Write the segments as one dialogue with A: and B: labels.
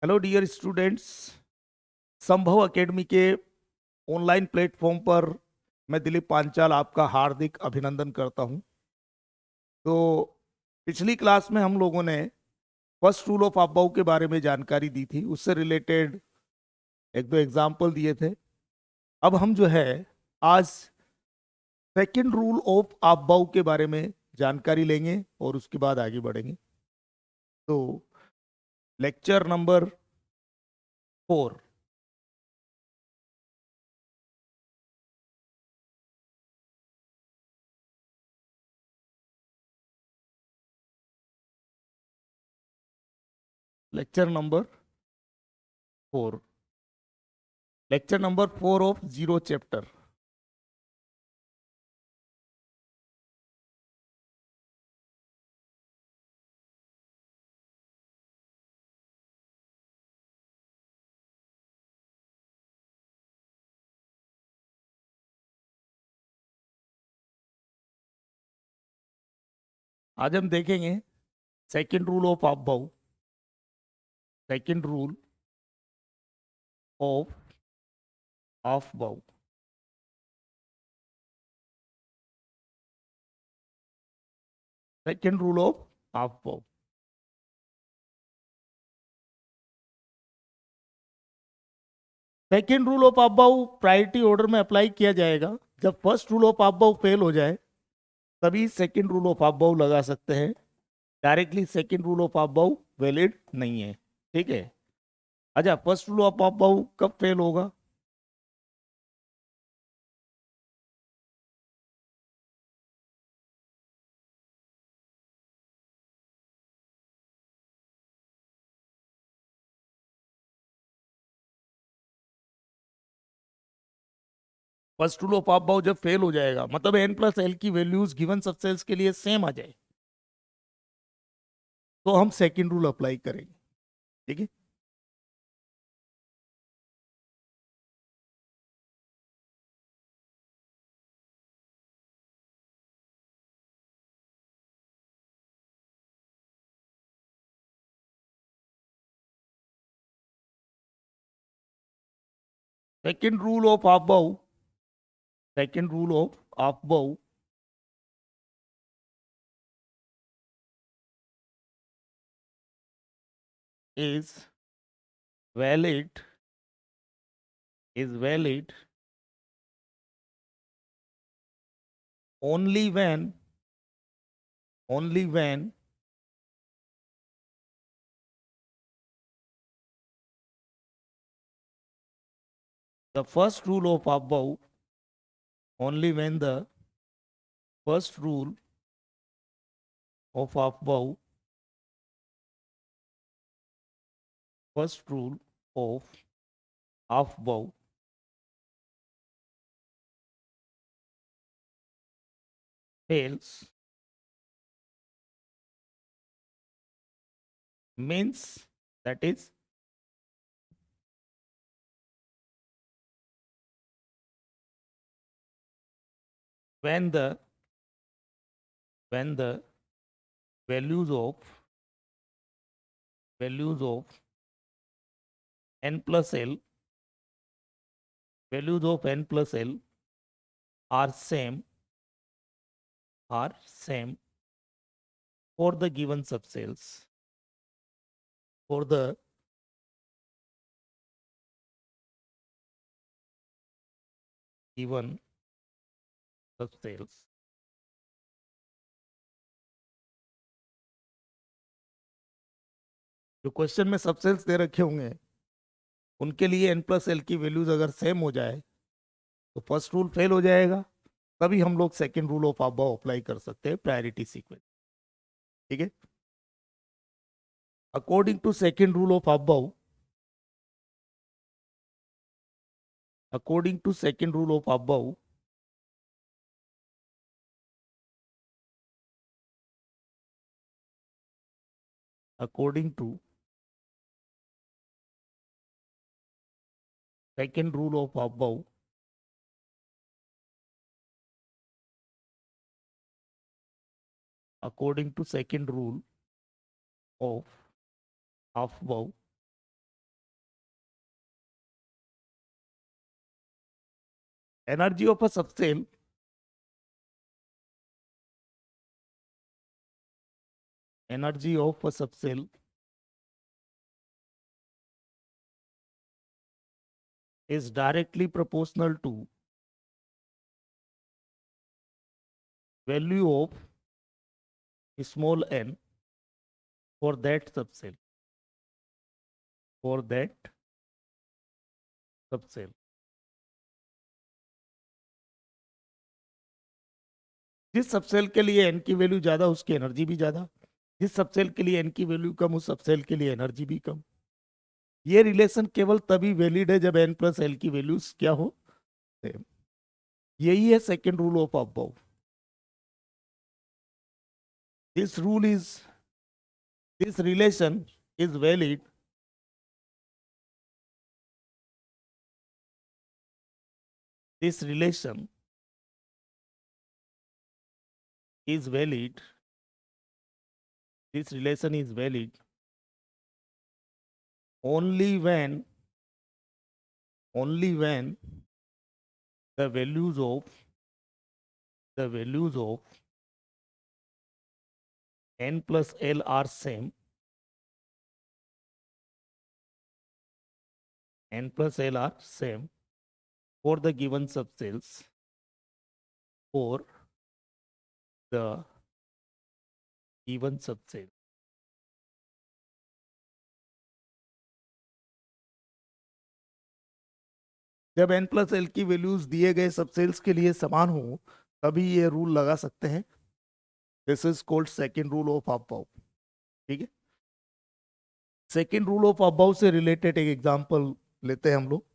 A: Hello dear students. Sambhav academy के online platform पर मैं दिलीप पांचाल आपका हार्दिक अभिनंदन करता हूं। तो पिछली क्लास में हम लोगों ने फर्स्ट रूल ऑफ अबाउ के बारे में जानकारी दी थी, उससे रिलेटेड एक दो एग्जाम्पल दिए थे। अब हम जो है आज सेकंड रूल ऑफ अबाउ के बारे में जानकारी लेंगे और उसके बाद आगे बढ़ेंगे। तो lecture number 4। Lecture number 4। Lecture number 4 of zero chapter. आज हम देखेंगे second rule of about. Second rule of about. Second rule of about. Second rule of about priority order में अप्लाई किया जाएगा। जब first rule of about fail हो जाए तभी सेकंड रूल ऑफ अबाउ लगा सकते हैं। Directly second rule of about valid नहीं है। ठीक है। अच्छा, फर्स्ट रूल ऑफ अबाउ कब फेल होगा? फर्स्ट रूल ऑफ अबाउ जब फेल हो जाएगा, मतलब एन प्लस एल की वैल्यूज गिवन सबसेल्स के लिए सेम आ जाए, तो हम सेकंड रूल अप्लाई करेंगे। ठीक है। Second rule of about. Second rule of about is valid is valid only when the first rule of above only when the first rule of above first rule of above fails means, that is, when the values of n plus l are same for the given subcells, for the given subcells। जो question में subcells दे रखे होंगे उनके लिए N plus l की values अगर same हो जाए तो फर्स्ट रूल फेल हो जाएगा। तभी हम लोग second rule of above apply कर सकते हैं, प्रायोरिटी सीक्वेंस। ठीक है। According to second rule of above according to second rule of above according to second rule of above according to second rule of above energy of a subcell energy of a subcell is directly proportional to value of small n for that subcell for that subshell. जिस subshell के लिए N की value ज्यादा उसकी energy भी ज्यादा, जिस subshell के लिए एन की वैल्यू कम उस सबसेल के लिए एनर्जी भी कम। ये रिलेशन केवल तभी वैलिड है जब एन प्लस एल की वैल्यूज क्या हो, सेम। यही है second rule of above. This rule is this relation is valid this relation is valid this relation is valid only when the values of n plus l are same n plus l are same for the given subcells for the given subcell। जब n plus l की values दिए गए subcells के लिए समान हो तभी ये रूल लगा सकते हैं। This is called second rule of above. ठीक है, सेकेंड रूल ऑफ अबव से रिलेटेड एक एग्जांपल लेते हैं हम लोग।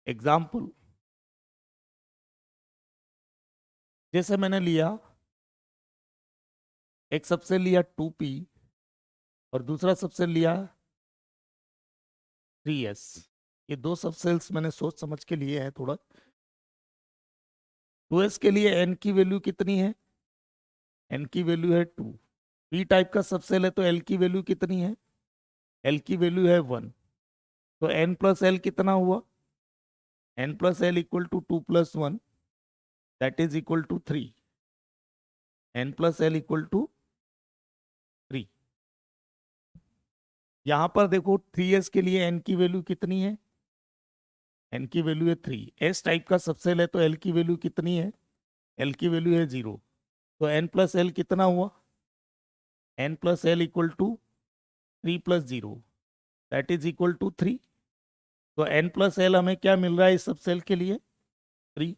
A: एग्जांपल जैसे मैंने लिया एक सबसेल लिया 2p और दूसरा सबसेल लिया 3s। ये दो सबसेल्स मैंने सोच समझ के लिए हैं थोड़ा। 2s के लिए n की वैल्यू कितनी है, n की वैल्यू है 2। p टाइप का सबसेल है तो l की वैल्यू कितनी है, l की वैल्यू है 1। तो n प्लस एल कितना हुआ, n plus l equal to 2 plus 1 that is equal to 3। n plus l equal to 3। यहां पर देखो 3s के लिए n की वैल्यू कितनी है, n की वैल्यू है 3। s टाइप का सबसेल है तो l की वैल्यू कितनी है, l की वैल्यू है 0। तो n प्लस एल कितना हुआ, n plus l equal to 3 plus 0 that is equal to 3। तो n प्लस एल हमें क्या मिल रहा है इस सबसेल के लिए, 3।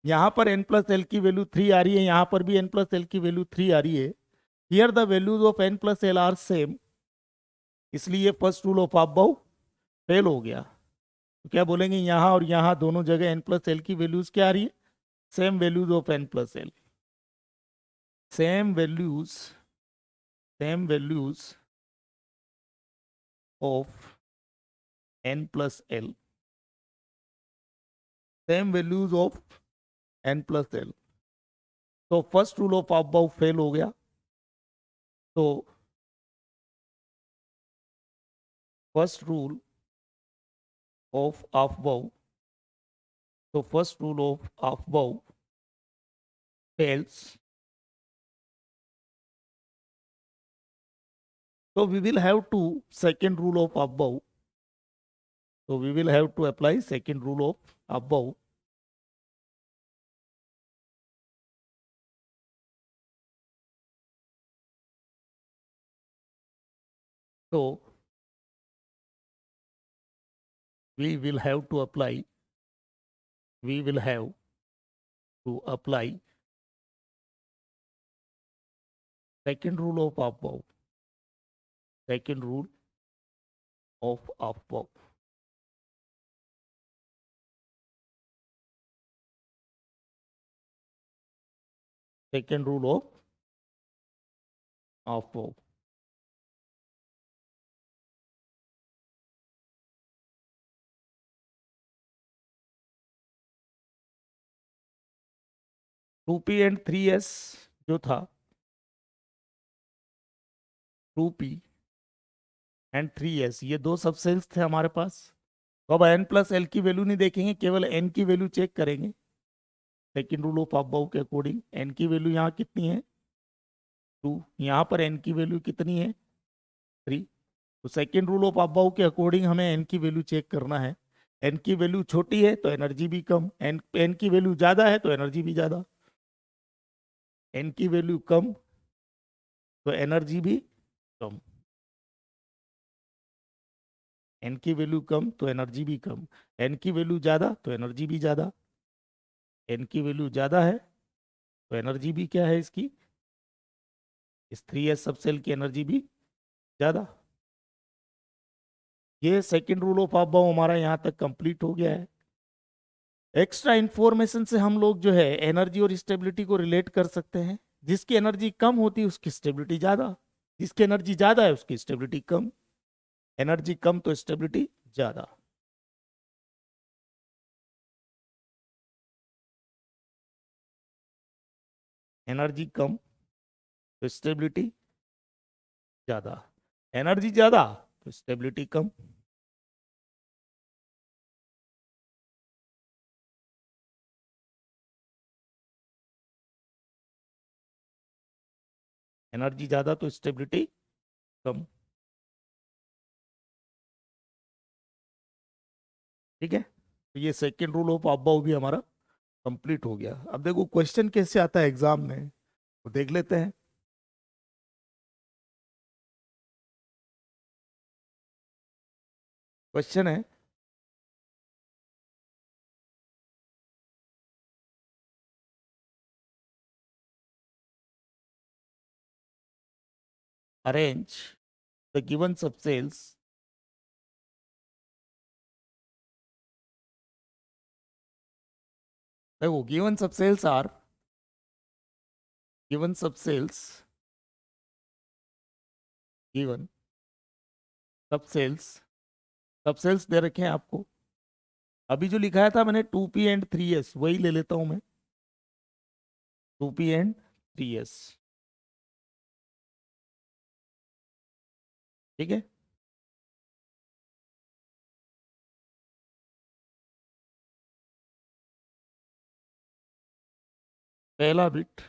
A: यहां पर n प्लस एल की वैल्यू 3 आ रही है, यहां पर भी n प्लस एल की वैल्यू 3 आ रही है। Here the values of n plus l are same, इसलिए first rule of above fail हो गया। तो क्या बोलेंगे, यहां और यहां दोनों जगह n प्लस एल की वैल्यूज क्या आ रही है, same values of n plus l, same values same values of n plus l, same values of n plus l. तो first rule of above fail हो गया। तो फर्स्ट रूल ऑफ अबव तो first rule of above fails. So we will have to second rule of above. So we will have to apply second rule of above. So we will have to apply. We will have to apply second rule of above. Second rule of above. Second rule of above. Two p and 3s जो था 2p and 3s, ये दो सब sales थे हमारे पास। तो अब n plus l की वैल्यू नहीं देखेंगे, केवल n की वैल्यू चेक करेंगे। सेकेंड रूल ऑफ अबव के अकॉर्डिंग n की वैल्यू यहाँ कितनी है, 2। यहाँ पर n की वैल्यू कितनी है, 3। तो सेकेंड रूल ऑफ अबव के अकॉर्डिंग हमें n की वैल्यू चेक करना है। n की वैल्यू छोटी है तो एनर्जी भी कम, n की वैल्यू ज्यादा है तो एनर्जी भी ज्यादा। n की वैल्यू कम तो एनर्जी भी कम, n की वैल्यू कम तो एनर्जी भी कम, n की वैल्यू ज्यादा तो एनर्जी भी ज्यादा। n की वैल्यू ज्यादा है तो एनर्जी भी क्या है इसकी, इस 3s सब सेल की एनर्जी भी ज्यादा। ये सेकंड रूल ऑफ अबव हमारा यहाँ तक कंप्लीट हो गया है। एक्स्ट्रा इंफॉर्मेशन से हम लोग जो है एनर्जी और स्टेबिलिटी को रिलेट कर सकते हैं। जिसकी एनर्जी कम होती है उसकी स्टेबिलिटी ज्यादा, जिसकी एनर्जी ज्यादा है उसकी स्टेबिलिटी कम। एनर्जी कम तो स्टेबिलिटी ज्यादा। एनर्जी कम तो स्टेबिलिटी ज्यादा, एनर्जी ज्यादा तो स्टेबिलिटी कम। एनर्जी ज्यादा तो स्टेबिलिटी कम। ठीक है, तो ये सेकेंड रूल ऑफ अबव भी हमारा कंप्लीट हो गया। अब देखो क्वेश्चन कैसे आता है एग्जाम में, तो देख लेते हैं। क्वेश्चन है, अरेंज द गिवन सबसेल्स, देखो given subshells are, given subshells, given subshells, subshells दे रखे हैं आपको। अभी जो लिखाया था मैंने 2p एंड 3s, वही ले लेता हूं मैं, 2p एंड 3s। ठीक है, पहला bit,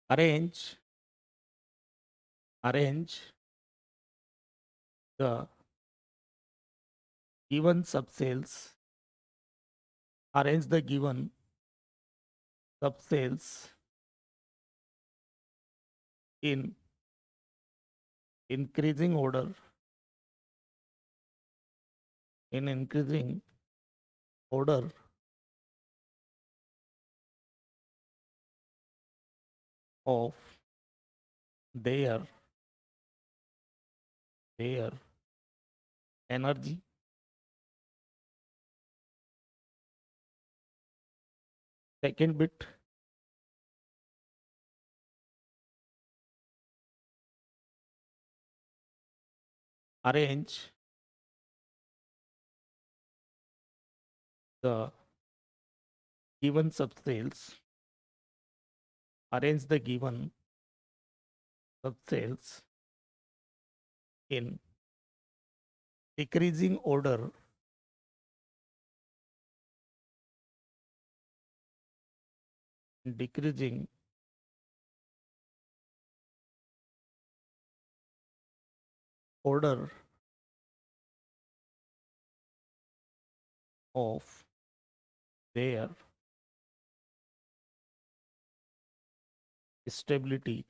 A: arrange, arrange the given subcells, arrange the given subcells in increasing order, in increasing order of their energy, second bit, arrange the given subcells, arrange the given subcells in decreasing order, decreasing order of their stability,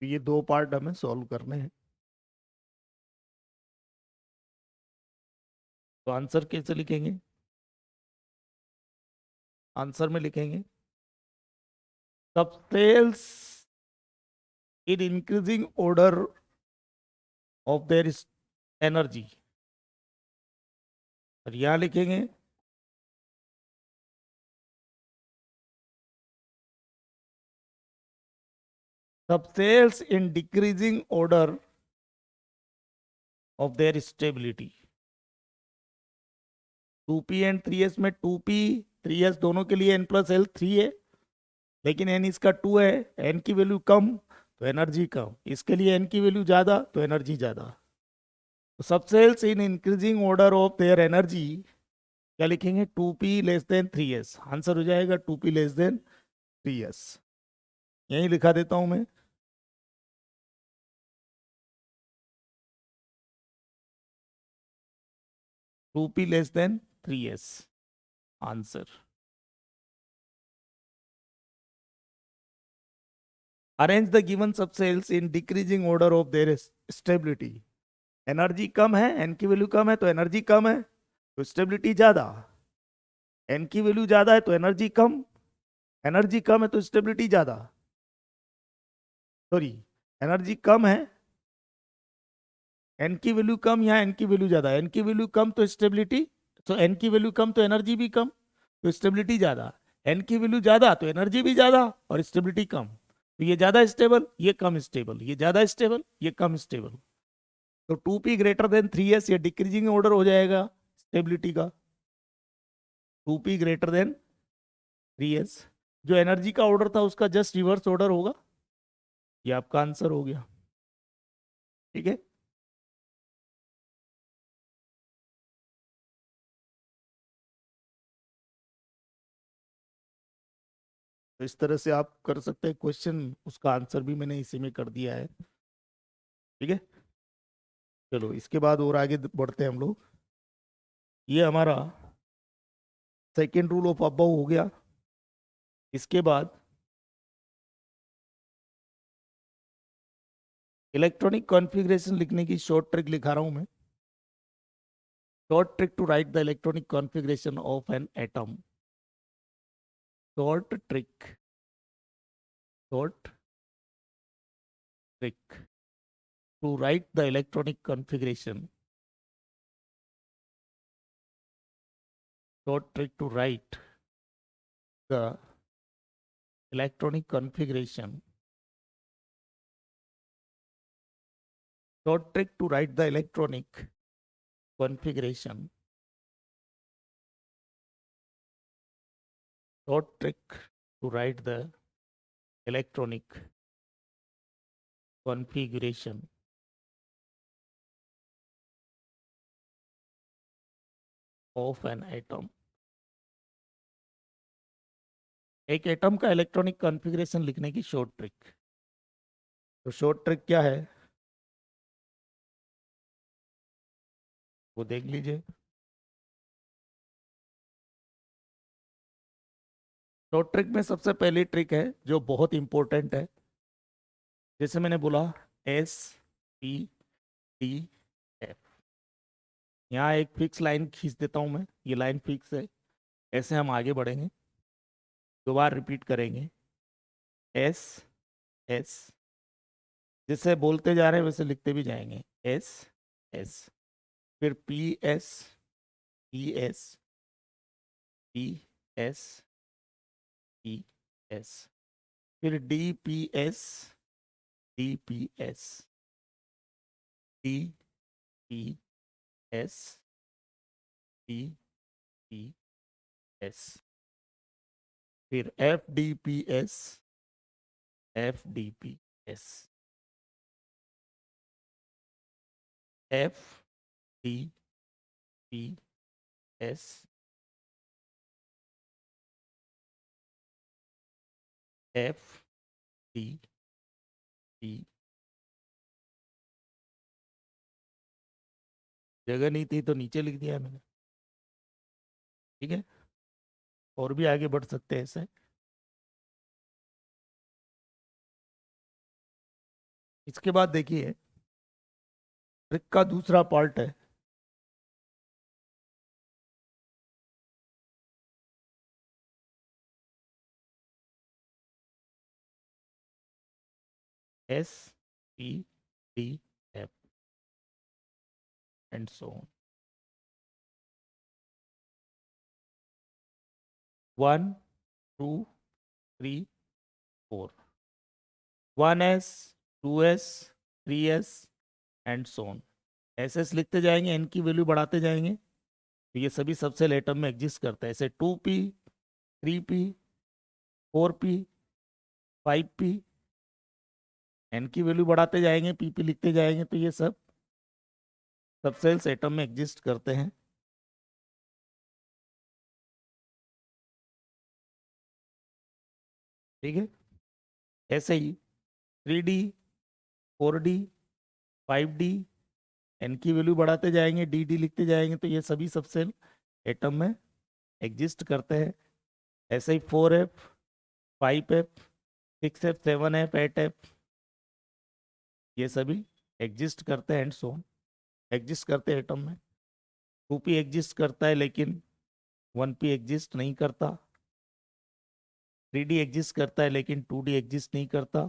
A: ये दो part हमें solve करने हैं। तो answer कैसे लिखेंगे, answer में लिखेंगे subcells in increasing order of their energy, और यहां लिखेंगे subcells in decreasing order of their stability। 2p and 3s में 2p 3s दोनों के लिए n प्लस एल 3 है, लेकिन n इसका 2 है, n की वैल्यू कम तो एनर्जी कम, इसके लिए n की वैल्यू ज़्यादा तो एनर्जी ज़्यादा। तो subcells in increasing order of their energy क्या लिखेंगे, 2p less than 3s, answer हो जाएगा 2p लेस देन 3s। यही लिखा देता हूं मैं। 2p less than 3s answer. Arrange the given subshells in decreasing order of their stability. Energy कम है, एन की वैल्यू कम है तो एनर्जी कम है, तो स्टेबिलिटी ज्यादा। एन की वैल्यू ज्यादा है तो एनर्जी कम है तो स्टेबिलिटी ज्यादा। सॉरी, एनर्जी कम है, एन की वैल्यू कम, यहाँ एन की वैल्यू ज्यादा, एन की वैल्यू कम तो स्टेबिलिटी, तो एन की वैल्यू कम तो एनर्जी भी कम, तो स्टेबिलिटी ज्यादा। एन की वैल्यू ज्यादा तो एनर्जी भी ज्यादा और स्टेबिलिटी कम, तो ये ज्यादा स्टेबल, ये कम स्टेबल, ये ज्यादा स्टेबल, ये कम स्टेबल। तो 2p ग्रेटर देन 3s, ये डिक्रीजिंग ऑर्डर हो जाएगा स्टेबिलिटी का। 2p ग्रेटर देन 3s, जो एनर्जी का ऑर्डर था उसका जस्ट रिवर्स ऑर्डर होगा। ये आपका आंसर हो गया। ठीक है, तो इस तरह से आप कर सकते हैं क्वेश्चन, उसका आंसर भी मैंने इसी में कर दिया है। ठीक है, चलो इसके बाद और आगे बढ़ते हैं हम लोग। ये हमारा सेकेंड रूल ऑफ अबव हो गया। इसके बाद इलेक्ट्रॉनिक कॉन्फ़िगरेशन लिखने की शॉर्ट ट्रिक लिखा रहा हूं मैं। Short trick to write the electronic configuration of an atom. Short trick, short trick to write the electronic configuration. Short trick to write the electronic configuration. Short trick to write the electronic configuration. Short trick to write the electronic configuration of an atom. एक atom का electronic configuration लिखने की short trick. तो short trick क्या है वो देख लीजिए। शॉर्ट ट्रिक में सबसे पहली ट्रिक है जो बहुत इंपॉर्टेंट है, जैसे मैंने बोला S, P, D, F। यहाँ एक फिक्स लाइन खींच देता हूँ मैं, ये लाइन फिक्स है, ऐसे हम आगे बढ़ेंगे, दो बार रिपीट करेंगे। S, जैसे बोलते जा रहे हैं वैसे लिखते भी जाएंगे। S, फिर P, S, P, S, फिर D, P, S, D, P, S, D, P, S, फिर F, D, P, S, F, D, P, S, F, D, P, जगह नहीं थी तो नीचे लिख दिया मैंने। ठीक है, और भी आगे बढ़ सकते हैं ऐसे। इसके बाद देखिए ट्रिक का दूसरा पार्ट है। S, P, D, F and so on. 1, 2, 3, 4, 1s, 2s, 3s and so on. S S लिखते जाएंगे, एन की वैल्यू बढ़ाते जाएंगे, तो ये सभी सबसेल एटम में एग्जिस्ट करते हैं। ऐसे 2p, 3p, 4p, 5p, N की वैल्यू बढ़ाते जाएंगे, पीपी लिखते जाएंगे, तो ये सब सबसेल्स एटम में एग्जिस्ट करते हैं। ठीक है। ऐसे ही 3D, 4D, 5D, एन की वैल्यू बढ़ाते जाएंगे, डी लिखते जाएंगे, तो ये सभी सबसेल एटम में एग्जिस्ट करते हैं। ऐसे ही 4f, 5f, 6f, 7f, 8f, ये सभी एग्जिस्ट करते हैं, एंड सो एग्जिस्ट करते हैं एटम में। 2p एग्जिस्ट करता है लेकिन 1p एग्जिस्ट नहीं करता। 3D एग्जिस्ट करता है लेकिन 2D एग्जिस्ट नहीं करता।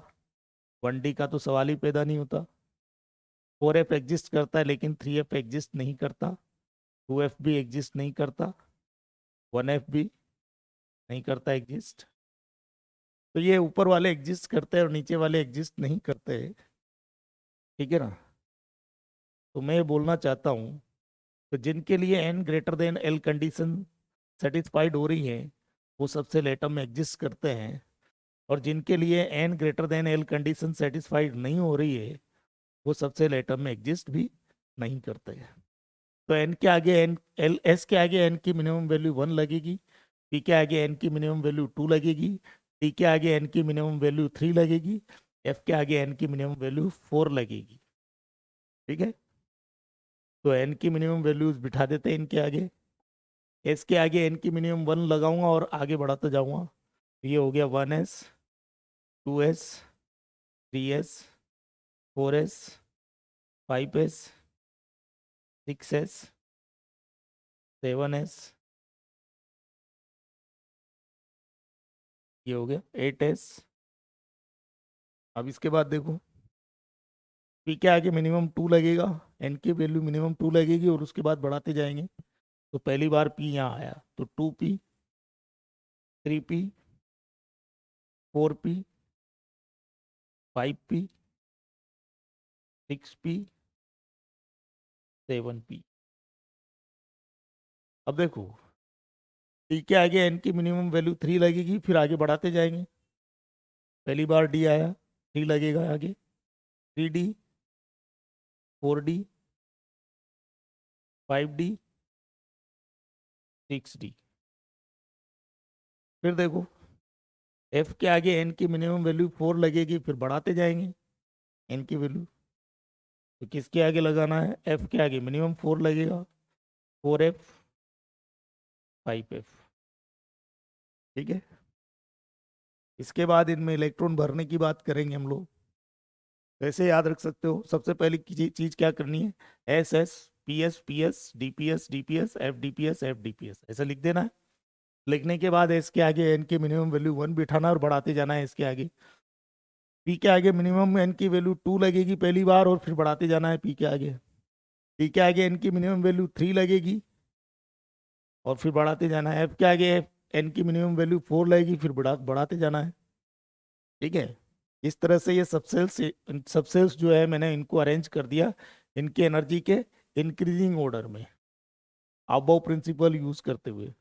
A: 1D का तो सवाल ही पैदा नहीं होता। 4f एग्जिस्ट करता है लेकिन 3f एग्जिस्ट नहीं करता। 2f भी एग्जिस्ट नहीं करता। 1f भी नहीं करता एग्जिस्ट। तो ये ऊपर वाले एग्जिस्ट करते हैं और नीचे वाले एग्जिस्ट नहीं करते। ठीक है ना। तो मैं ये बोलना चाहता हूँ, तो जिनके लिए n greater than l condition satisfied हो रही है, वो सबसे एटम में एग्जिस्ट करते हैं। और जिनके लिए n greater than l condition satisfied नहीं हो रही है, वो सबसे एटम में एग्जिस्ट भी नहीं करते हैं। तो n के आगे n, l s के आगे n की मिनिमम वैल्यू 1 लगेगी, p के आगे n की मिनिमम वैल्यू 2 लगेगी, t के आगे n की मिनिमम वैल्यू 3 लगेगी, f के आगे n की मिनिमम वैल्यू 4 लगेगी। ठीक है। तो n की मिनिमम वैल्यूज बिठा देते हैं इनके आगे। s के आगे n की मिनिमम 1 लगाऊंगा और आगे बढ़ाते जाऊंगा। ये हो गया 1s, 2s, 3s, 4s, 5s, 6s, 7s, ये हो गया 8s। अब इसके बाद देखो, पी के आगे मिनिमम 2 लगेगा, एन की वैल्यू मिनिमम 2 लगेगी और उसके बाद बढ़ाते जाएंगे। तो पहली बार पी यहाँ आया तो 2p, 3p, 4p, 5p, 6p, 7p। अब देखो, डी के आगे एन की मिनिमम वैल्यू 3 लगेगी, फिर आगे बढ़ाते जाएंगे। पहली बार डी आया, 3 लगेगा आगे, 3d, 4d, 5d, 6d। फिर देखो, एफ के आगे एन की मिनिमम वैल्यू 4 लगेगी, फिर बढ़ाते जाएंगे एन की वैल्यू। तो किसके आगे लगाना है, एफ के आगे मिनिमम 4 लगेगा, 4f, 5f। ठीक है। इसके बाद इनमें इलेक्ट्रॉन भरने की बात करेंगे हम लोग। कैसे याद रख सकते हो, सबसे पहली चीज क्या करनी है, S s, p s, p s, d p s, d p s, f d p s, f d p S, ऐसा लिख देना है। लिखने के बाद एस के आगे एन की मिनिमम वैल्यू 1 बिठाना और बढ़ाते जाना है इसके आगे। पी के आगे मिनिमम एन की वैल्यू 2 लगेगी पहली बार और फिर बढ़ाते जाना है पी के आगे। पी के आगे एन की मिनिमम वैल्यू 3 लगेगी और फिर बढ़ाते जाना है। एफ के आगे एन की मिनिमम वैल्यू 4 लगेगी, फिर बढ़ाते जाना है। ठीक है। इस तरह से ये सबसेल्स जो है मैंने इनको अरेंज कर दिया इनकी एनर्जी के इंक्रीजिंग ऑर्डर में, अबव प्रिंसिपल यूज करते हुए,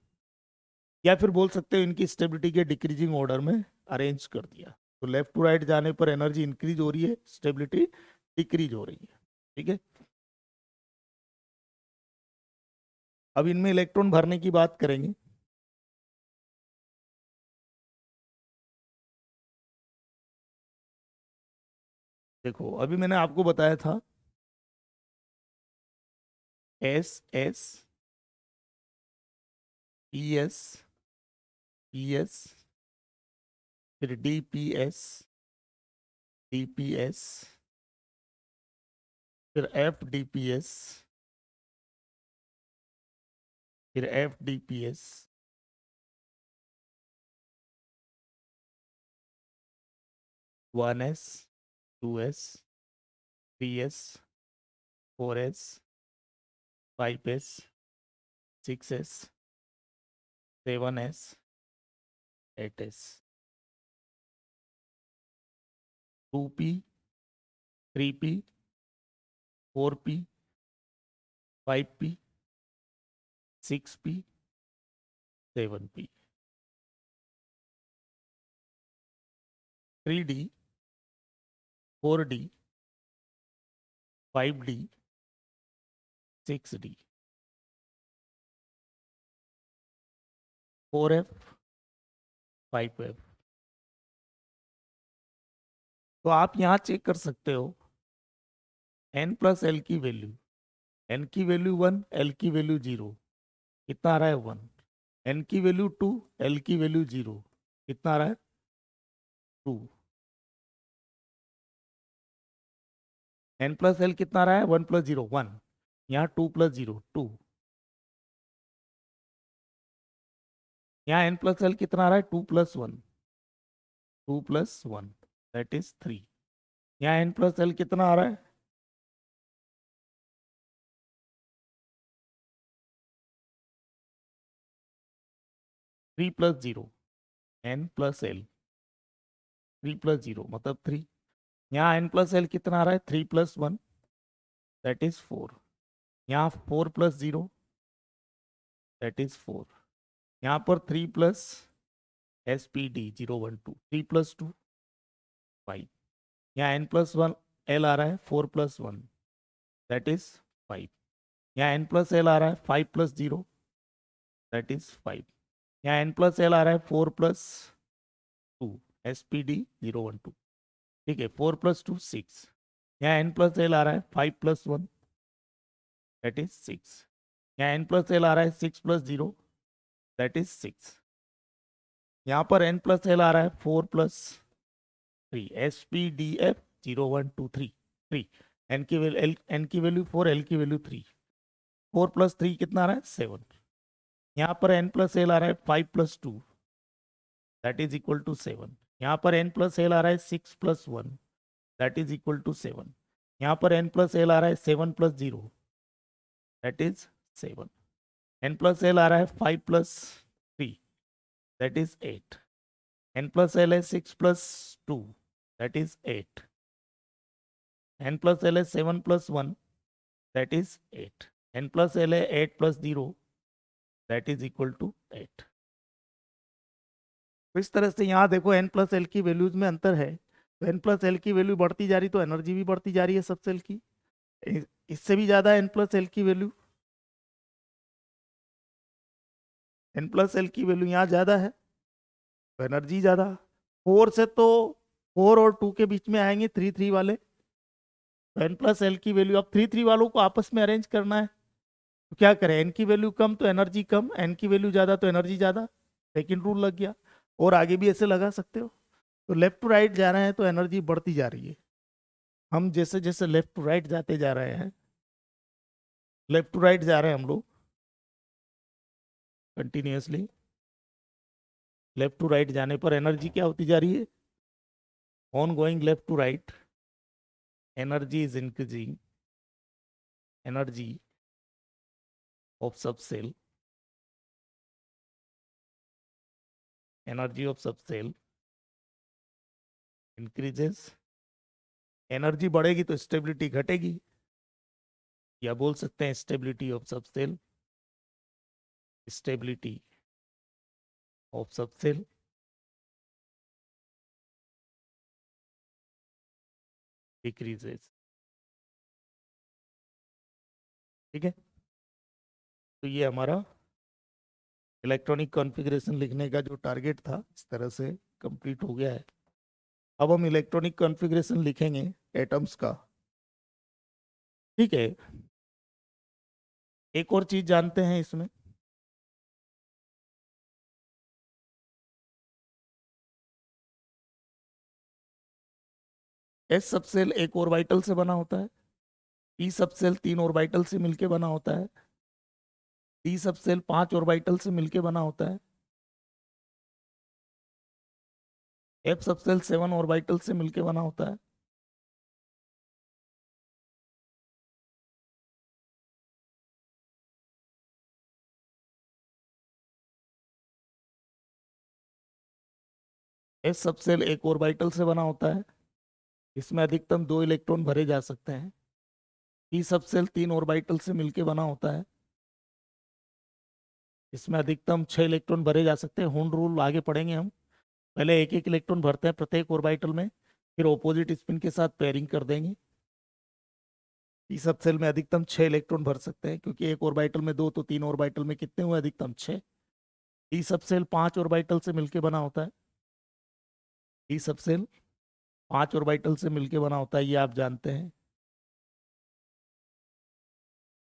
A: या फिर बोल सकते हो इनकी स्टेबिलिटी के डिक्रीजिंग ऑर्डर में अरेंज कर दिया। तो लेफ्ट टू राइट जाने पर एनर्जी इंक्रीज हो रही है, स्टेबिलिटी डिक्रीज हो रही है। ठीक है। अब इनमें इलेक्ट्रॉन भरने की बात करेंगे। देखो, अभी मैंने आपको बताया था s s, p s, p s, फिर d p s, d p s, फिर एफ डी पी एस, फिर f d p s, 1s, 2s, 3s, 4s, 5s, 6s, 7s, 8s, 2p, 3p, 4p, 5p, 6p 7p 3d 4d 5d 6d 4f 5f। तो आप यहां check कर सकते हो n plus l की value, n की value 1, l की value 0, कितना आ रहा है 1। n की वैल्यू 2, l की वैल्यू 0, कितना आ रहा है 2। n प्लस एल कितना आ रहा है 1 प्लस 0 1, यहाँ 2 प्लस 0 2, यहाँ n प्लस एल कितना आ रहा है 2 प्लस 1, 2 प्लस 1 दैट इज 3। यहाँ n प्लस एल कितना आ रहा है 3 plus 0, n plus L 3 plus 0 मतलब 3। यहाँ n प्लस एल कितना आ रहा है 3 प्लस 1 दैट इज 4। यहाँ 4 प्लस 0 दैट इज 4। यहाँ पर 3 plus S p D 0 1 2, 3 plus 2 5। यहाँ n प्लस 1 एल आ रहा है 4 प्लस 1 दैट इज 5। यहाँ n प्लस एल आ रहा है 5 प्लस 0 दैट इज 5। यहाँ n प्लस एल आ रहा है 4 प्लस 2 एस पी डी 0 1 2, ठीक है 4 प्लस 2 6। यहाँ n प्लस एल आ रहा है 5 प्लस 1 दैट इज 6। यहाँ n प्लस एल आ रहा है 6 प्लस 0 दैट इज 6। यहाँ पर n प्लस एल आ रहा है 4 plus 3 s p d f 0 1 2 3 n की वैल्यू एन की वैल्यू 4, एल की वैल्यू 3, 4 प्लस 3 कितना आ रहा है 7। यहाँ पर n प्लस एल आ रहा है 5 plus 2 that is equal to 7। यहाँ पर n प्लस एल आ रहा है 6 plus 1 that is equal to 7। यहाँ पर n प्लस एल आ रहा है 7 plus 0 that is 7। n plus l आ रहा है 5 plus 3 that is 8। n plus l है 6 plus 2 that is 8। n plus l है 7 plus 1 that is 8। n plus l है 8 plus 0 that is equal to 8। तो इस तरह से यहाँ देखो n प्लस एल की वैल्यूज में अंतर है, तो n प्लस एल की वैल्यू बढ़ती जा रही तो एनर्जी भी बढ़ती जा रही है सब सेल की। इससे भी ज्यादा n प्लस एल की वैल्यू, n प्लस एल की वैल्यू यहाँ ज्यादा है तो एनर्जी ज्यादा। 4 से तो 4 और 2 के बीच में आएंगे 3 3 वाले, तो n प्लस एल की वैल्यू, अब 3 3 वालों को आपस में अरेंज करना है तो क्या करें, n की वैल्यू कम तो एनर्जी कम, n की वैल्यू ज्यादा तो एनर्जी ज्यादा, सेकेंड रूल लग गया। और आगे भी ऐसे लगा सकते हो। तो लेफ्ट टू राइट जा रहे हैं तो एनर्जी बढ़ती जा रही है। हम जैसे जैसे लेफ्ट टू राइट जाते जा रहे हैं, लेफ्ट टू राइट जा रहे हैं हम लोग कंटिन्यूअसली, लेफ्ट टू राइट जाने पर एनर्जी क्या होती जा रही है, on going left to right energy is increasing, energy of subshell, energy of subshell increases. Energy बढ़ेगी तो स्टेबिलिटी घटेगी, या बोल सकते हैं stability of subshell, stability of subshell decreases, ठीक है। तो ये हमारा इलेक्ट्रॉनिक कॉन्फ़िगरेशन लिखने का जो टारगेट था इस तरह से कंप्लीट हो गया है। अब हम इलेक्ट्रॉनिक कॉन्फ़िगरेशन लिखेंगे एटम्स का, ठीक है। एक और चीज जानते हैं इसमें, एस सबसेल एक ऑर्बिटल से बना होता है, पी सबसेल 3 ऑर्बिटल से मिलके बना होता है, डी सबसेल 5 ऑर्बिटल से मिलके बना होता है, एफ सबसेल 7 ऑर्बिटल से मिलके बना होता है, एस सबसेल एक ऑर्बिटल से बना होता है, इसमें अधिकतम 2 इलेक्ट्रॉन भरे जा सकते हैं, पी सबसेल 3 ऑर्बिटल से मिलके बना होता है, इसमें अधिकतम 6 इलेक्ट्रॉन भरे जा सकते हैं। हुंड रूल आगे पढ़ेंगे हम। पहले एक एक इलेक्ट्रॉन भरते हैं प्रत्येक ऑर्बिटल में, फिर ऑपोजिट स्पिन के साथ पेयरिंग कर देंगे। पी सब सेल में अधिकतम 6 इलेक्ट्रॉन भर सकते हैं, क्योंकि एक ऑर्बिटल में 2, तो 3 ऑर्बिटल में कितने हुए? अधिकतम 6। डी सब सेल 5 ऑर्बिटल से मिलकर बना होता है। डी सब सेल 5 ऑर्बिटल से मिलकर बना होता है, ये आप जानते हैं।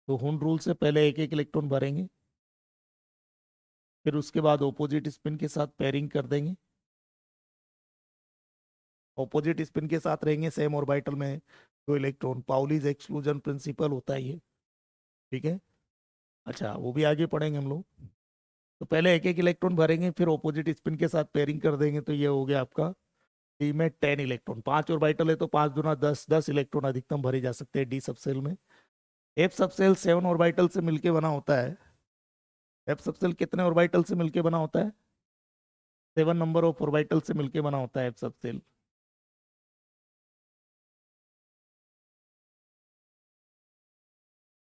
A: तो हुंड रूल से पहले एक एक इलेक्ट्रॉन भरेंगे, फिर उसके बाद ऑपोजिट स्पिन के साथ पेयरिंग कर देंगे। ऑपोजिट स्पिन के साथ रहेंगे सेम ऑर्बिटल में 2 इलेक्ट्रॉन। पाउलीज एक्सक्लूजन प्रिंसिपल होता है ये, ठीक है। अच्छा, वो भी आगे पढ़ेंगे हम लोग। तो पहले एक एक इलेक्ट्रॉन भरेंगे, फिर ऑपोजिट स्पिन के साथ पेयरिंग कर देंगे, तो ये हो गया आपका डी में 10 इलेक्ट्रॉन। 5 ऑर्बिटल है तो 5 दूना 10, 10 इलेक्ट्रॉन अधिकतम भरे जा सकते हैं डी सबसेल में। एफ सबसेल 7 ऑर्बिटल से मिलके बना होता है। एफ सबसेल कितने ऑर्बिटल से मिलके बना होता है? 7 नंबर ऑफ ऑर्बिटल से मिलके बना होता है एफ सबसेल।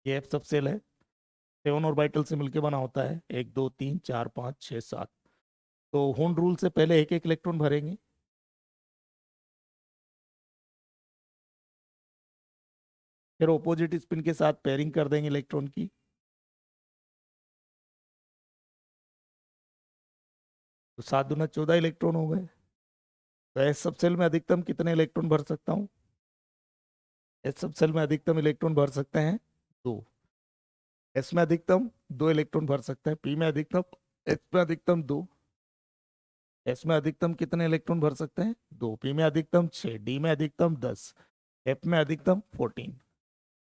A: ये एफ सबसेल है, 7 ऑर्बिटल से मिलके बना होता है। 1 2 3 4 5 6 7। तो हुंड रूल से पहले एक एक इलेक्ट्रॉन भरेंगे, फिर ऑपोजिट स्पिन के साथ पेयरिंग कर देंगे इलेक्ट्रॉन की। तो 7 दूना 14 इलेक्ट्रॉन हो गए। तो एस सब सेल में अधिकतम कितने इलेक्ट्रॉन भर सकता हूँ? एस सब सेल में अधिकतम इलेक्ट्रॉन भर सकते हैं 2। एस में अधिकतम 2 इलेक्ट्रॉन भर सकते हैं। पी में अधिकतम, एस में अधिकतम 2। एस में अधिकतम कितने इलेक्ट्रॉन भर सकते हैं? 2। पी में अधिकतम 6, डी में अधिकतम 10, एफ में अधिकतम 14।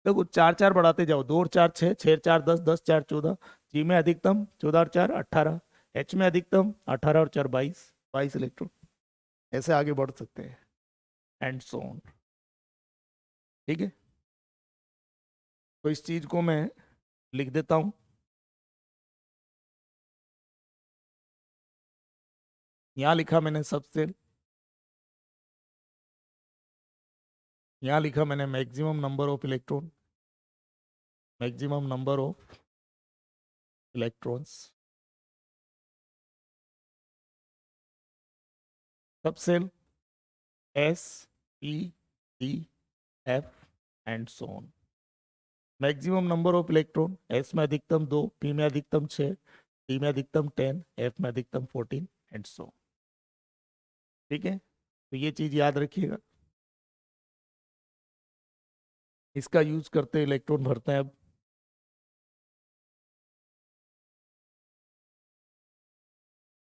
A: देखो 4 4 बढ़ाते जाओ, 2 और 4 6, 6 4 10, 10 4 14। जी में अधिकतम 14 और 4 18। एच में अधिकतम 18 और 4 22, 22 इलेक्ट्रॉन। ऐसे आगे बढ़ सकते हैं, एंड सो ऑन, ठीक है। तो इस चीज को मैं लिख देता हूं। यहां लिखा मैंने सबसे, यहां लिखा मैंने maximum number of electron, maximum number of electrons. Subshell s, p, d, f, and so on. Maximum number of electron, s में अधिकतम 2, पी में अधिकतम 6, डी में अधिकतम 10, एफ में अधिकतम 14, एंड सो। ठीक है, तो ये चीज याद रखिएगा। इसका यूज करते इलेक्ट्रॉन भरते हैं। अब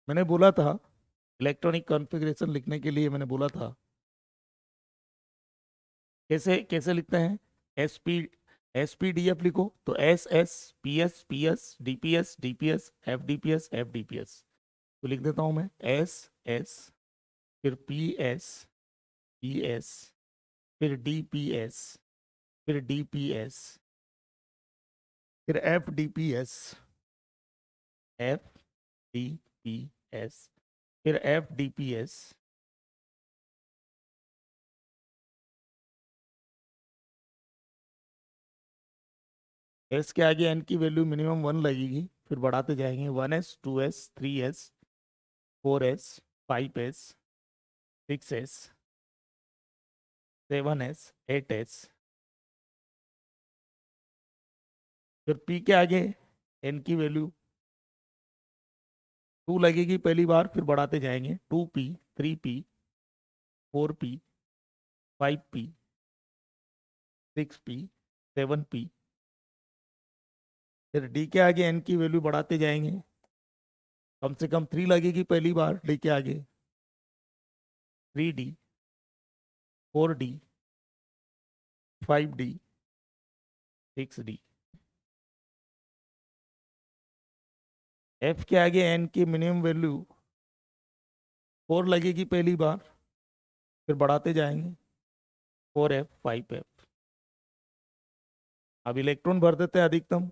A: मैंने बोला था इलेक्ट्रॉनिक कॉन्फ़िगरेशन लिखने के लिए, मैंने बोला था कैसे कैसे लिखते हैं। S p, s p d f लिखो तो s s p s p s d p s d p s f d p s f d p s. तो लिख देता हूं मैं एस एस, फिर पी एस, पी एस, फिर d p s, फिर डी पी एस, फिर f d p s, f d p s, फिर f d p s. S के आगे एन की वैल्यू मिनिमम 1 लगेगी, फिर बढ़ाते जाएंगे। 1s, 2s, 3s, 4s, 5s, 6s, 7s, 8s। फिर पी के आगे एन की वैल्यू 2 लगेगी पहली बार, फिर बढ़ाते जाएंगे। 2p, 3p, 4p, 5p, 6p, 7p। फिर डी के आगे एन की वैल्यू बढ़ाते जाएंगे, कम से कम 3 लगेगी पहली बार डी के आगे। 3d, 4d, 5d, 6d। F के आगे एन की मिनिमम वैल्यू 4 लगेगी पहली बार, फिर बढ़ाते जाएंगे। 4f, 5f। अब इलेक्ट्रॉन भर देते हैं अधिकतम।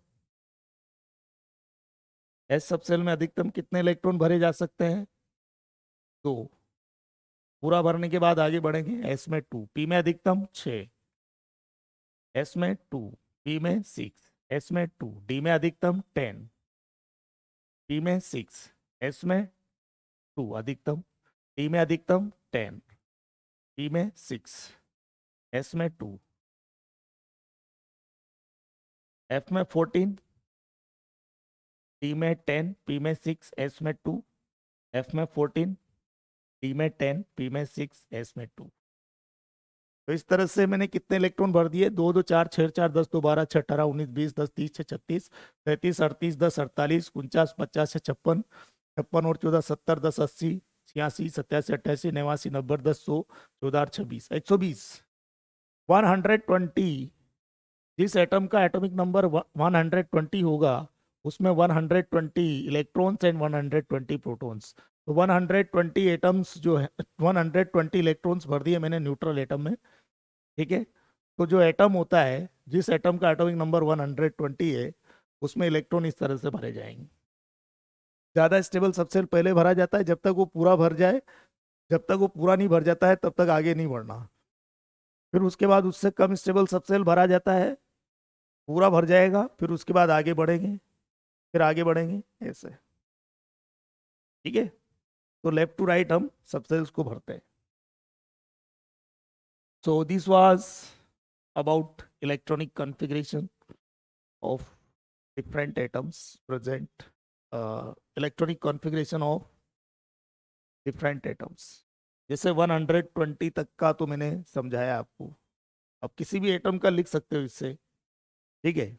A: एस सब सेल में अधिकतम कितने इलेक्ट्रॉन भरे जा सकते हैं? 2। पूरा भरने के बाद आगे बढ़ेंगे। एस में 2, पी में अधिकतम 6, एस में 2, पी में 6, एस में 2, डी में अधिकतम 10, पी में 6, एस में 2 अधिकतम, टी में अधिकतम 10, पी में 6, एस में 2, एफ में 14, टी में 10, पी में 6, एस में 2, एफ में 14, टी में 10, पी में 6, एस में 2। तो इस तरह से मैंने कितने इलेक्ट्रॉन भर दिए, 2 2 4 6 4 10 2 12 6 18 19 20 10 30 6 36 37 38 10 48 49 50 6 56 56 और 14 70 10 80 86 87 88 89 90 10 100 14 8 26 120 120। जिस एटम का एटॉमिक नंबर 120 होगा उसमें 120 इलेक्ट्रॉन्स एंड 120 प्रोटॉन्स। तो 120 एटम्स जो है, 120 इलेक्ट्रॉन्स भर दिए मैंने न्यूट्रल एटम में। ठीक है, तो जो एटम होता है, जिस एटम का एटॉमिक नंबर 120 है, उसमें इलेक्ट्रॉन इस तरह से भरे जाएंगे। ज़्यादा स्टेबल सबसे पहले भरा जाता है, जब तक वो पूरा भर जाए, जब तक वो पूरा नहीं भर जाता है तब तक आगे नहीं बढ़ना। फिर उसके बाद उससे कम स्टेबल सबसेल भरा जाता है, पूरा भर जाएगा, फिर उसके बाद आगे बढ़ेंगे, फिर आगे बढ़ेंगे ऐसे। ठीक है, तो लेफ्ट टू राइट हम सबसेल्स को भरते हैं। So this was about electronic configuration of different atoms present, electronic configuration of different atoms। जैसे 120 तक का तो मैंने समझाया आपको, अब किसी भी एटम का लिख सकते हो इससे। ठीक है,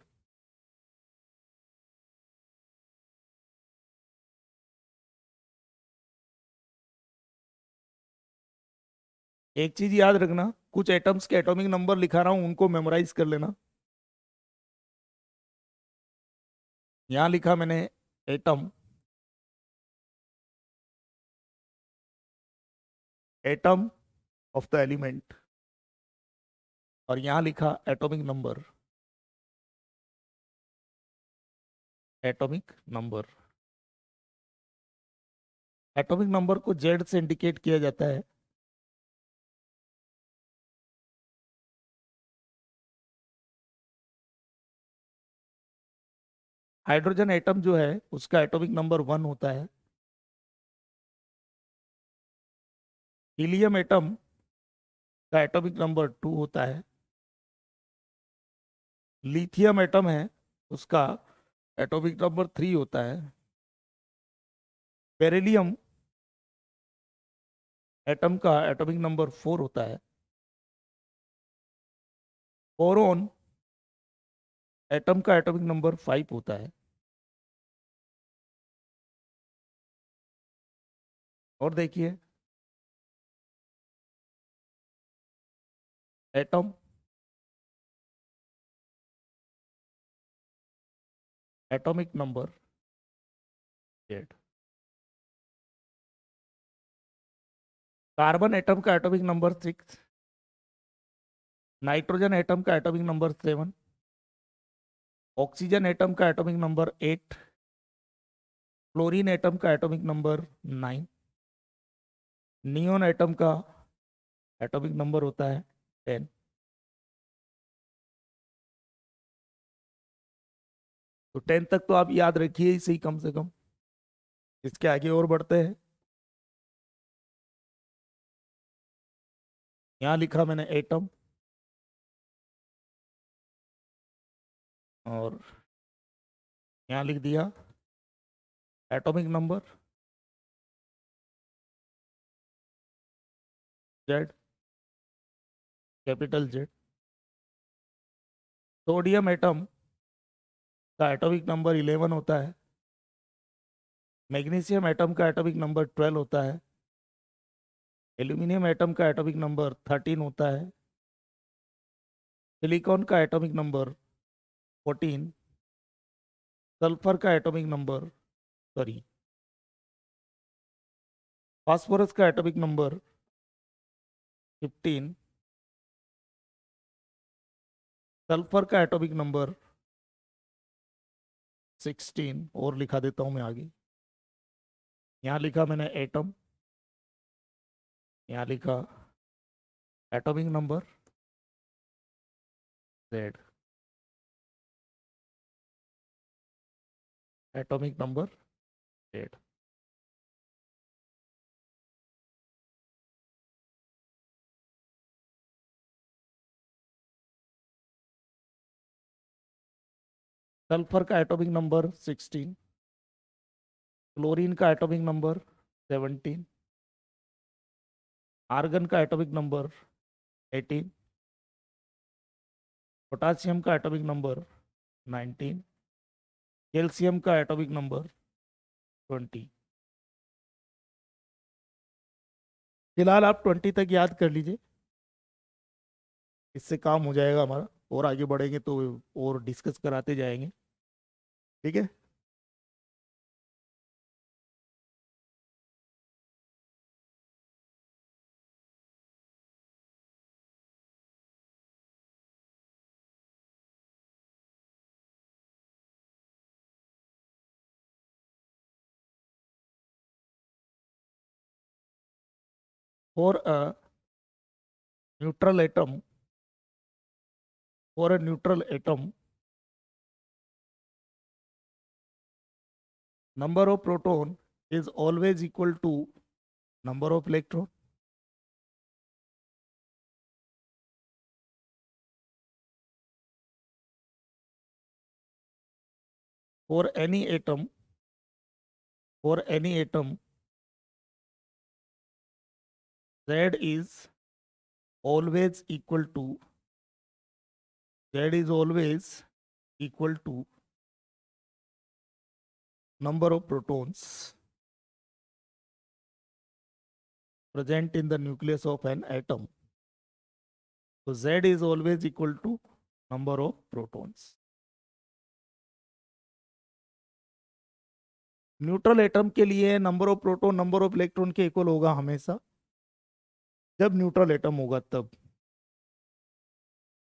A: एक चीज याद रखना, कुछ एटम्स के एटॉमिक नंबर लिखा रहा हूं, उनको मेमोराइज कर लेना। यहां लिखा मैंने atom, atom of the element, और यहां लिखा atomic number, atomic number. Atomic number को जेड से इंडिकेट किया जाता है। हाइड्रोजन एटम जो है उसका एटॉमिक नंबर 1 होता है। हीलियम एटम का एटॉमिक नंबर 2 होता है। लिथियम एटम है, उसका एटॉमिक नंबर 3 होता है। बेरिलियम एटम का एटॉमिक नंबर 4 होता है। बोरोन एटम का एटॉमिक नंबर 5 होता है। और देखिए, atom, atomic number Z. Carbon atom का एटॉमिक नंबर 6, नाइट्रोजन एटम का एटॉमिक नंबर 7, ऑक्सीजन एटम का एटॉमिक नंबर 8, क्लोरीन एटम का एटॉमिक नंबर 9, नियोन एटम का एटॉमिक नंबर होता है 10। तो 10 तक तो आप याद रखिए ही सही कम से कम। इसके आगे और बढ़ते हैं। यहाँ लिखा मैंने एटम, और यहाँ लिख दिया atomic number Z, capital Z. Sodium atom का एटॉमिक नंबर 11 होता है। मैग्नीशियम एटम का एटॉमिक नंबर 12 होता है। एल्यूमिनियम एटम का एटॉमिक नंबर 13 होता है। सिलिकॉन का एटॉमिक नंबर 14। सल्फर का एटॉमिक नंबर, सॉरी, फास्फोरस का एटॉमिक नंबर 15। सल्फर का एटॉमिक नंबर 16, और लिखा देता हूं मैं आगे। यहाँ लिखा मैंने एटम, यहाँ लिखा atomic number Z, atomic number Z। Sulphur का एटॉमिक नंबर 16, क्लोरीन का एटॉमिक नंबर 17, आर्गन का एटॉमिक नंबर 18, पोटासियम का एटॉमिक नंबर 19, कैल्शियम का एटॉमिक नंबर 20। फिलहाल आप 20 तक याद कर लीजिए, इससे काम हो जाएगा हमारा, और आगे बढ़ेंगे तो और डिस्कस कराते जाएंगे। ठीक है। For a neutral atom, for a neutral atom, number of proton is always equal to number of electron। For any atom, for any atom, Z is always equal to, Z is always equal to number of protons present in the nucleus of an atom। So Z is always equal to number of protons। Neutral atom के लिए number of proton number of electron के equal होगा हमेशा, जब neutral atom होगा तब।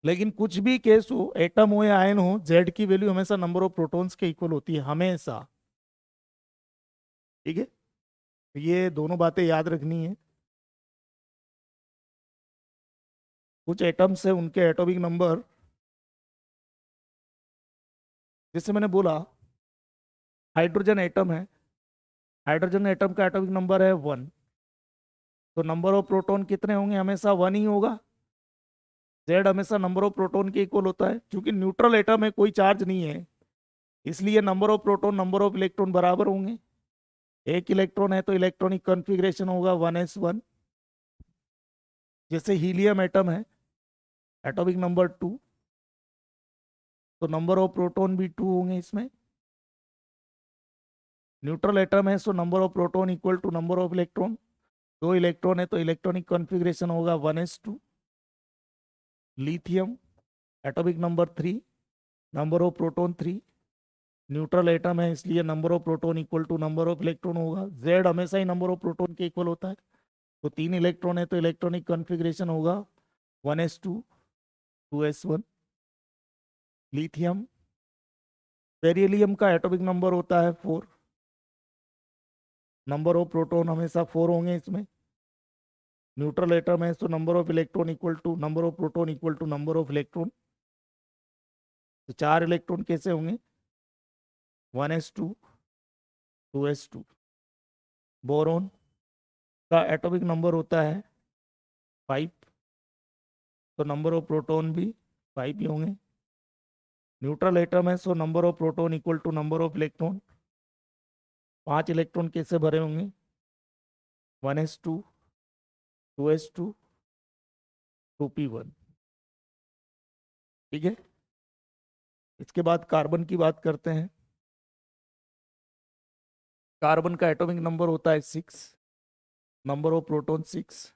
A: लेकिन कुछ भी केस हो, एटम हो या आयन हो, जेड की वैल्यू हमेशा नंबर ऑफ प्रोटॉन्स के इक्वल होती है, हमेशा। ठीक है, तो ये दोनों बातें याद रखनी है। कुछ एटम्स है, उनके एटॉमिक नंबर, जैसे मैंने बोला हाइड्रोजन एटम है, हाइड्रोजन एटम का एटॉमिक नंबर है 1, तो नंबर ऑफ प्रोटॉन कितने होंगे, हमेशा 1 ही होगा। जेड हमेशा नंबर ऑफ प्रोटॉन के इक्वल होता है, क्योंकि न्यूट्रल एटम है, कोई चार्ज नहीं है, इसलिए number of proton number of electron बराबर होंगे। एक इलेक्ट्रॉन है तो इलेक्ट्रॉनिक कॉन्फ़िगरेशन होगा 1s1। जैसे हीलियम एटम है, एटॉमिक नंबर 2, तो नंबर ऑफ प्रोटॉन भी 2 होंगे इसमें। न्यूट्रल एटम है, so number of proton equal to number of electron, 2 electron है तो इलेक्ट्रॉनिक कॉन्फ़िगरेशन होगा 1s2। Lithium atomic number 3, number of proton 3, neutral atom है इसलिए number of proton equal to number of electron होगा। Z हमेशा ही number of proton के equal होता है, तो 3 इलेक्ट्रॉन है तो इलेक्ट्रॉनिक कॉन्फ़िगरेशन होगा 1s2 2s1। लिथियम, बेरिलियम का एटॉमिक नंबर होता है 4, नंबर ऑफ प्रोटॉन हमेशा 4 होंगे इसमें। न्यूट्रल एटम है तो number of electron equal to number of proton equal to number of electron, तो 4 इलेक्ट्रॉन कैसे होंगे, 1s2 2s2। बोरॉन का एटॉमिक नंबर होता है 5, तो नंबर ऑफ प्रोटॉन भी 5 ही होंगे। न्यूट्रल एटम है so number of proton equal to number of electron, 5 electron कैसे भरे होंगे, 1s2 2s2 2p1। ठीक है, इसके बाद कार्बन की बात करते हैं। कार्बन का एटॉमिक नंबर होता है 6, number of proton 6,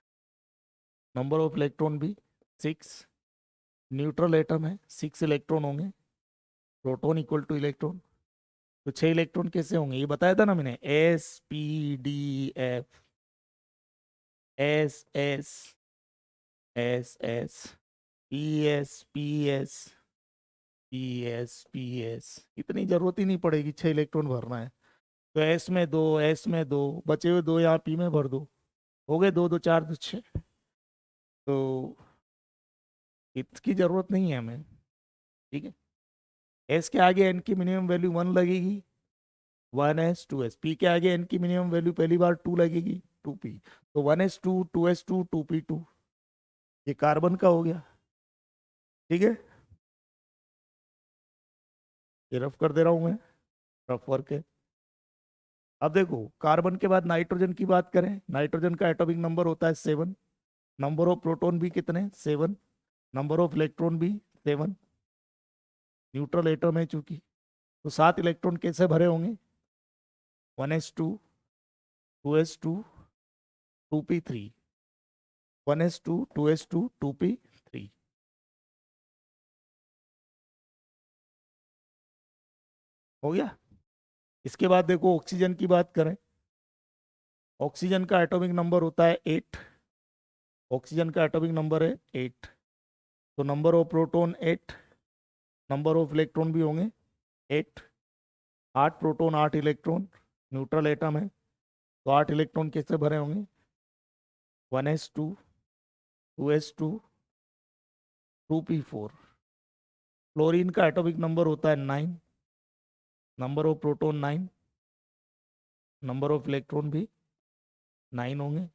A: number of electron भी 6। न्यूट्रल एटम है, 6 इलेक्ट्रॉन होंगे, प्रोटॉन इक्वल टू इलेक्ट्रॉन, तो 6 इलेक्ट्रॉन कैसे होंगे, ये बताया था ना मैंने, s p d f, s s s s p s p s इतनी जरूरत ही नहीं पड़ेगी, 6 इलेक्ट्रॉन भरना है, तो एस में दो, एस में दो, बचे हुए दो यहाँ पी में भर दो, हो गए 2 2 4 2 6। तो इसकी जरूरत नहीं है हमें। ठीक है, एस के आगे एन की मिनिमम वैल्यू 1 लगेगी, 1s 2s, पी के आगे एन की मिनिमम वैल्यू पहली बार 2 लगेगी, 2p, तो 1s2 2s2 ये कार्बन का हो गया। ठीक है, ये रफ कर दे रहा हूं मैं, रफ वर्क है। अब देखो कार्बन के बाद नाइट्रोजन की बात करें, नाइट्रोजन का एटॉमिक नंबर होता है 7, नंबर ऑफ प्रोटॉन भी कितने, 7, नंबर ऑफ इलेक्ट्रॉन भी 7, न्यूट्रल एटम है चूंकि, तो 7 इलेक्ट्रॉन कैसे भरे होंगे, 1s2 2s2 2p3, 1s2 2s2 2p3। हो गया। इसके बाद देखो ऑक्सीजन की बात करें, ऑक्सीजन का एटॉमिक नंबर होता है 8, ऑक्सीजन का एटॉमिक नंबर है 8, तो number of proton 8, number of electron भी होंगे 8, 8 प्रोटॉन 8 इलेक्ट्रॉन, न्यूट्रल एटम है, तो 8 इलेक्ट्रॉन कैसे भरे होंगे, 1s2 2s2 2p4। फ्लोरीन का एटॉमिक नंबर होता है 9, number of proton 9, number of electron भी 9 होंगे,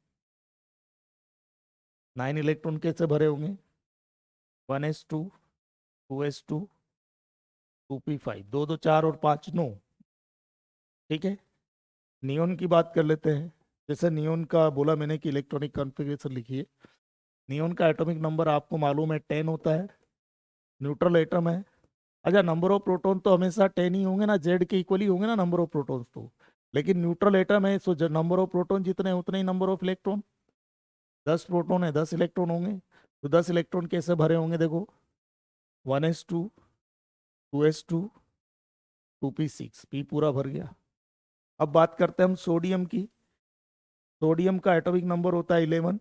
A: 9 इलेक्ट्रॉन कैसे भरे होंगे, 1s2 2s2 2p5, 2 2 4 और 5 9। ठीक है, नियोन की बात कर लेते हैं। जैसे नियोन का बोला मैंने कि इलेक्ट्रॉनिक कॉन्फ़िगरेशन लिखिए, नियोन का एटॉमिक नंबर आपको मालूम है 10 होता है, न्यूट्रल एटम है। अच्छा, नंबर ऑफ प्रोटॉन तो हमेशा 10 ही होंगे ना, जेड के इक्वल ही होंगे ना नंबर ऑफ प्रोटॉन्स तो, लेकिन न्यूट्रल एटम है, सो नंबर ऑफ प्रोटॉन जितने हैं, उतने ही नंबर ऑफ इलेक्ट्रॉन, 10 प्रोटॉन है 10 इलेक्ट्रॉन होंगे, तो 10 इलेक्ट्रॉन कैसे भरे होंगे, देखो 1s2 2s2 2p6, पी पूरा भर गया। अब बात करते हैं हम सोडियम की, सोडियम का एटॉमिक नंबर होता है 11,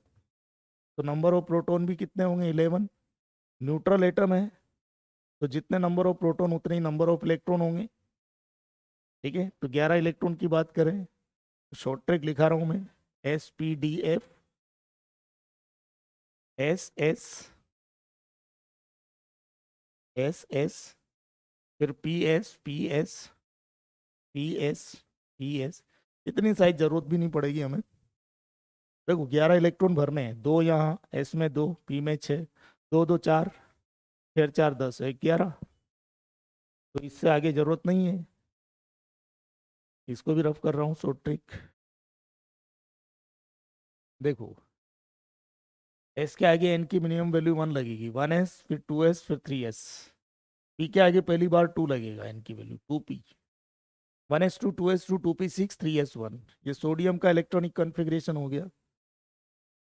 A: तो नंबर ऑफ प्रोटॉन भी कितने होंगे, 11, न्यूट्रल एटम है, तो जितने नंबर ऑफ प्रोटॉन उतने ही नंबर ऑफ इलेक्ट्रॉन होंगे। ठीक है, तो 11 इलेक्ट्रॉन की बात करें, शॉर्ट ट्रिक लिखा रहा हूं मैं, SPDF SS SS, फिर PS, इतनी साइज जरूरत भी नहीं पड़ेगी हमें। देखो 11 इलेक्ट्रॉन भरने हैं, 2 यहाँ, S में 2, P में 6, 2 2 4, 4 4 10 11, तो इससे आगे जरूरत नहीं है। इसको भी रफ कर रहा हूँ शॉर्ट ट्रिक। देखो एस के आगे एन की मिनिमम वैल्यू 1 लगेगी, 1s फिर 2s फिर 3s, पी के आगे पहली बार 2 लगेगा, एन की value 2p, 1s2 2s2 2p6 3s1। ये सोडियम का इलेक्ट्रॉनिक कॉन्फ़िगरेशन हो गया।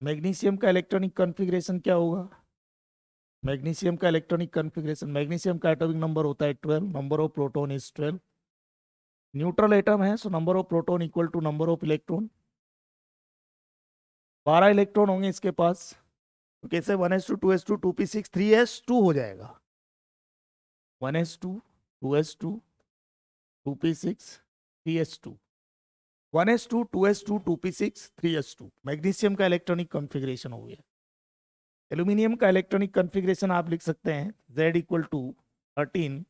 A: मैग्नीशियम का इलेक्ट्रॉनिक कॉन्फ़िगरेशन क्या होगा, मैग्नीशियम का इलेक्ट्रॉनिक कॉन्फ़िगरेशन, मैग्नीशियम का एटॉमिक नंबर होता है 12, number of proton is 12, neutral atom है, so number of proton equal to number of electron, 12 electron होंगे इसके पास, तो कैसे 1s2 2s2 2p6 3s2 हो जाएगा, 1s2 2s2 2p6 3s2, 1s2 2s2 2p6 3s2 magnesium का इलेक्ट्रॉनिक कॉन्फ़िगरेशन हो गया। एल्यूमिनियम का इलेक्ट्रॉनिक कॉन्फ़िगरेशन आप लिख सकते हैं, Z equal to 13,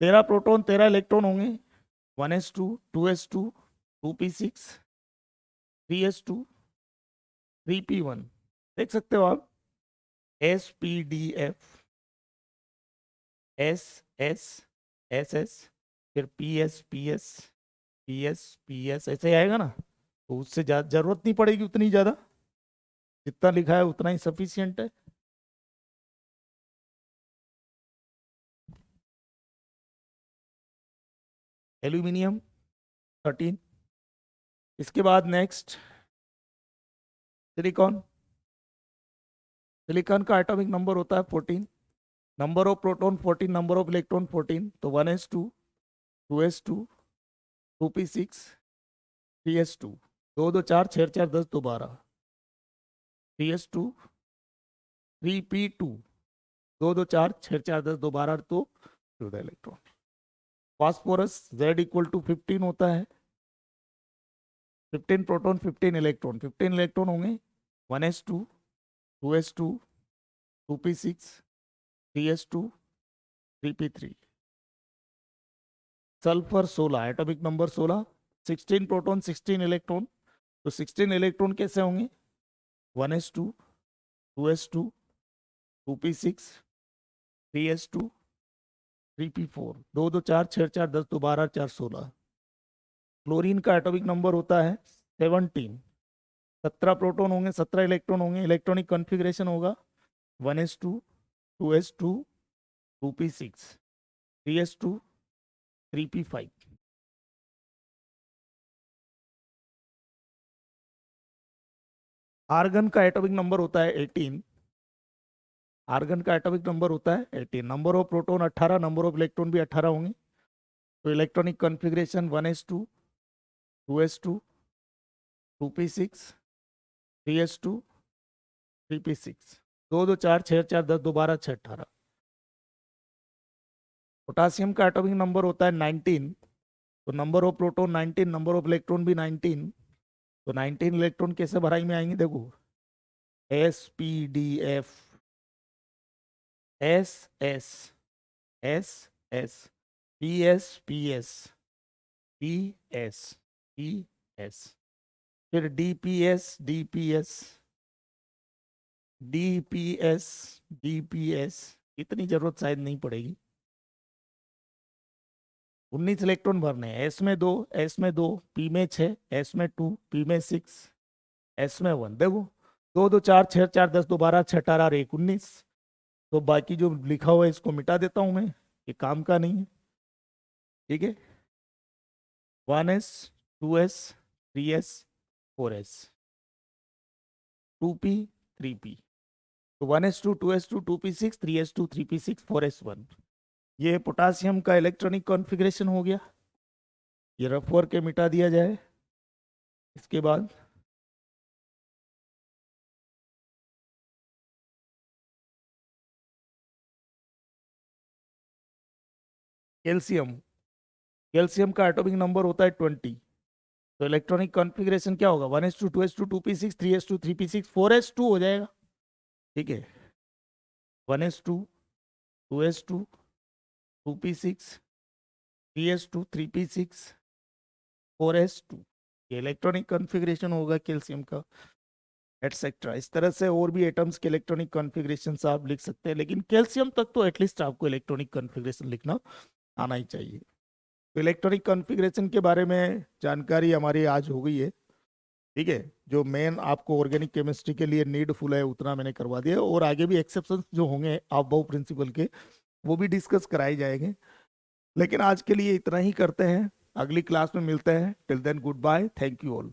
A: 13 proton 13 electron होंगे, 1s2 2s2 2p6 3s2 3p1, देख सकते हो आप, SPDF SS SS, फिर PS ऐसे आएगा ना, तो उससे जरूरत नहीं पड़ेगी उतनी ज्यादा, जितना लिखा है उतना ही सफिशियंट है। एल्यूमिनियम 13, इसके बाद नेक्स्ट सिलिकॉन, सिलिकॉन का एटॉमिक नंबर होता है 14, number of proton 14, number of electron 14, तो 1s2 2s2 2p6 3s2, 2 2 4 6 4 10 2 12, 3s2 3p2, 2 2 4 6 4 10 2 12, तो 14 electron. Phosphorus Z equal to 15 होता है, 15 प्रोटॉन 15 इलेक्ट्रॉन, 15 इलेक्ट्रॉन होंगे, 1s2 2s2 2p6 3s2 3p3। Sulphur 16, atomic number 16, 16 proton 16 electron. तो 16 electron कैसे होंगे? 1s2, 2s2, 2p6, 3s2, 3p4, 2 2 4 6 4 10 2 12 4 16। Chlorine का atomic number होता है 17, 17 प्रोटॉन होंगे, 17 इलेक्ट्रॉन होंगे। इलेक्ट्रॉनिक कॉन्फ़िगरेशन होगा 1s2, 2s2, 2p6, 3s2, 3p5। Argon का एटॉमिक नंबर होता है 18, आर्गन का एटॉमिक नंबर होता है 18। Number of proton 18, number of electron भी 18 होंगे। तो electronic configuration 1s2, 2s2, 2p6, 3s2, 3p6, 2 2 4 6 4 10 2 12 6 18। Potassium का एटॉमिक नंबर होता है 19, तो number of proton 19, number of electron भी 19। तो 19 इलेक्ट्रॉन कैसे भराई में आएंगे? देखो, s p d f, s s, s s, p s p s, p s p s, फिर d p s, d p s, d p s, d p s. इतनी जरूरत शायद नहीं पड़ेगी। 19 इलेक्ट्रॉन भरने हैं। एस में 2, एस में 2, पी में 6, एस में 2, पी में 6, एस में 1। देखो, 2 2 4 6 4 10 2 12 6 18 और 1 19। तो बाकी जो लिखा हुआ है इसको मिटा देता हूं मैं, ये काम का नहीं है। ठीक है, 1s, 2s, 3s, 4s, 2p, 3p। तो 1s2, 2s2, 2p6, 3s2, 3p6, 4s1। ये पोटासियम का इलेक्ट्रॉनिक कॉन्फ़िगरेशन हो गया। ये रफ वर्क के मिटा दिया जाए। इसके बाद कैल्शियम, कैल्शियम का एटॉमिक नंबर होता है 20। तो इलेक्ट्रॉनिक कॉन्फ़िगरेशन क्या होगा? 1s2, 2s2, 2p6, 3s2, 3p6, 4s2 हो जाएगा। ठीक है, 1s2, 2s2, 2p6, 3s2, 3p6, 4s2। ये इलेक्ट्रॉनिक कॉन्फ़िगरेशन होगा कैल्शियम का, एटसेट्रा। इस तरह से और भी एटम्स के इलेक्ट्रॉनिक कॉन्फ़िगरेशन आप लिख सकते हैं, लेकिन कैल्शियम तक तो एटलीस्ट आपको इलेक्ट्रॉनिक कॉन्फ़िगरेशन लिखना आना ही चाहिए। तो इलेक्ट्रॉनिक कॉन्फ़िगरेशन के बारे में जानकारी हमारी आज हो गई है। ठीक है, जो मेन आपको ऑर्गेनिक केमिस्ट्री के लिए नीडफुल है उतना मैंने करवा दिया, और आगे भी एक्सेप्शंस जो होंगे अबव प्रिंसिपल के वो भी डिस्कस कराए जाएंगे। लेकिन आज के लिए इतना ही करते हैं, अगली क्लास में मिलते हैं। Till then good bye, thank you all.